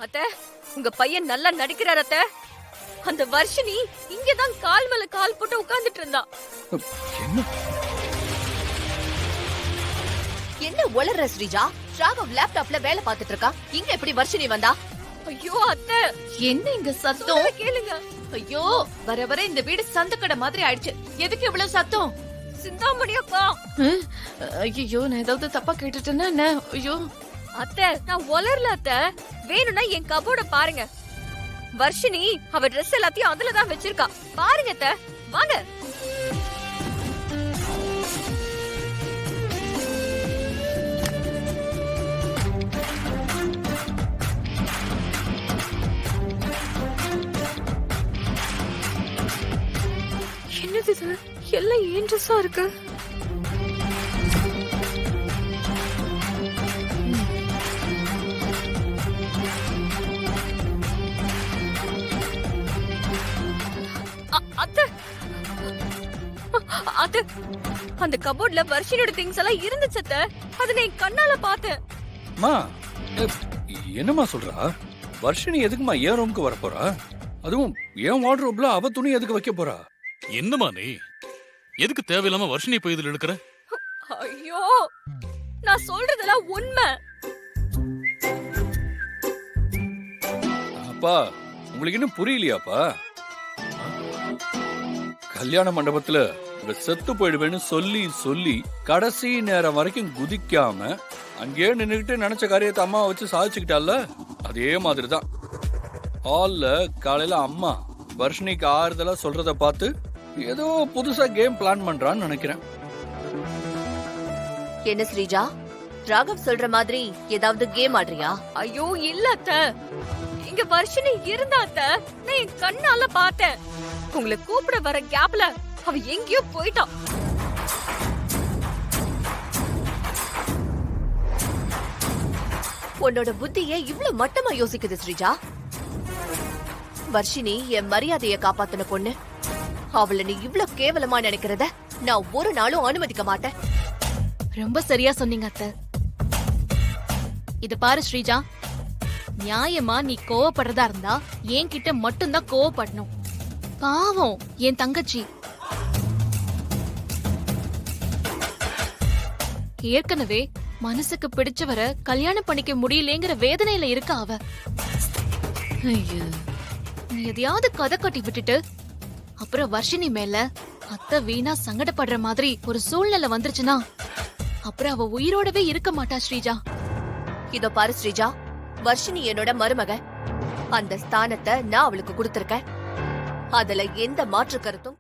அத்தை, உங்க பையன் நல்லா நடிக்கிறார் அத்தை. அந்த வர்ஷினி இங்கதான் கால் மேல கால் போட்டு உட்கார்ந்துட்டு இருந்தா. என்ன என்ன உளற ஸ்ரீஜா? ராகவ் லேப்டாப்ல வேலை பார்த்துட்டு இருக்கா. இங்க எப்படி வர்ஷினி வந்தா? ஐயோ அத்தை, என்ன இங்க சத்தம்? சொல்றத கேளுங்க. ஐயோ, வர வர இந்த வீடு சந்தக்கடை மாதிரி ஆயிடுச்சு. எதுக்கு இவ்வளவு சத்தம்? சிந்தாமணி அக்கா. ஐயோ, நான் ஏதாவது தப்பா கேட்டுட்டேன்னா என்ன? ஐயோ அத்தை, நான் உளரல அத்தை. வேணும்னா என் கபோர்ட பாருங்க. வர்ஷினி அவ ட்ரெஸ் எல்லாத்தையும் அதுலதான் வச்சிருக்கா. பாருங்க அத்தை, வாங்க. என்னது இது? எல்லாம் ஏன் ட்ரெஸ்ஸா இருக்கு? அத்தை, அத்தை, அந்த கபோர்ட்ல வர்ஷினியோட திங்ஸ் எல்லாம் இருந்துச்சு அத்தை. அதை நான் கண்ணால பார்த்தேன். மா என்னம்மா சொல்றா? வர்ஷினி எதுக்குமா என் ரூமுக்கு வர போறா? அதுவும் என் வார்ட்ரோப்ல அவ துணி எதுக்கு வைக்க போறா? என்னமா நீ எதுக்கு தேவையில்லாம வர்ஷினி போய் இதுல எடுக்கிற? ஐயோ, நான் சொல்றதெல்லாம் உண்மை. அப்பா, உங்களுக்கு இன்னும் புரியலையாப்பா? கல்யாண மண்டபத்துல இவ செத்து போயிடுவேன்னு சொல்லி சொல்லி கடைசி நேரம் வரைக்கும் குதிக்காம அங்கேயே நின்னுகிட்டு நினைச்ச காரியத்தை அம்மா வச்சு சாதிச்சுக்கிட்டால, அதே மாதிரிதான் ஹால்ல காலையில அம்மா வர்ஷினிக்கு ஆறுதலா சொல்றத பார்த்து ஏதோ புதுசா கேம் பிளான் பண்றான்னு நினைக்கிறேன். என்ன ஸ்ரீஜா, ராகவ் சொல்ற மாதிரி ஏதாவது கேம் ஆடுறியா? ஐயோ இல்ல அத்தை, இங்க வர்ஷினி இருந்தா அத்தை. நான் என் கண்ணால பார்த்தேன். உங்களை கூப்பிட வர கேப்ல அவ எங்கேயோ போயிட்டா. உன்னோட புத்தியே இவ்ளோ மட்டமா யோசிக்குது ஸ்ரீஜா. வர்ஷினி என் மரியாதைய காப்பாத்தின பொண்ணு. அவளை நீ இவ்ளோ கேவலமா நினைக்கிறத நான் ஒரு நாளும் அனுமதிக்க மாட்டேன். ரொம்ப சரியா சொன்னீங்க அத்தை. இது பாரு ஸ்ரீஜா, நியாயமா நீ கோவப்படுறதா இருந்தா என்கிட்ட மட்டும்தான் கோவப்படணும். பாவம் என் தங்கச்சி. ஏற்கனவே மனசுக்கு பிடிச்சவர கல்யாணம் பண்ணிக்க முடியலங்கிற வேதனையில இருக்க அவ. ஐயோ, நீ எதையாவது கதை கட்டி விட்டுட்டு அப்புறம் வர்ஷினி மேல அத்தை வீணா சங்கடப்படுற மாதிரி ஒரு சூழ்நிலை வந்துருச்சுன்னா அப்புறம் அவ உயிரோடவே இருக்க மாட்டா ஸ்ரீஜா. இதோ பாரு ஸ்ரீஜா, வர்ஷினி என்னோட மருமக. அந்த ஸ்தானத்தை நான் அவளுக்கு கொடுத்திருக்கேன். அதுல எந்த மாற்று கருத்தும்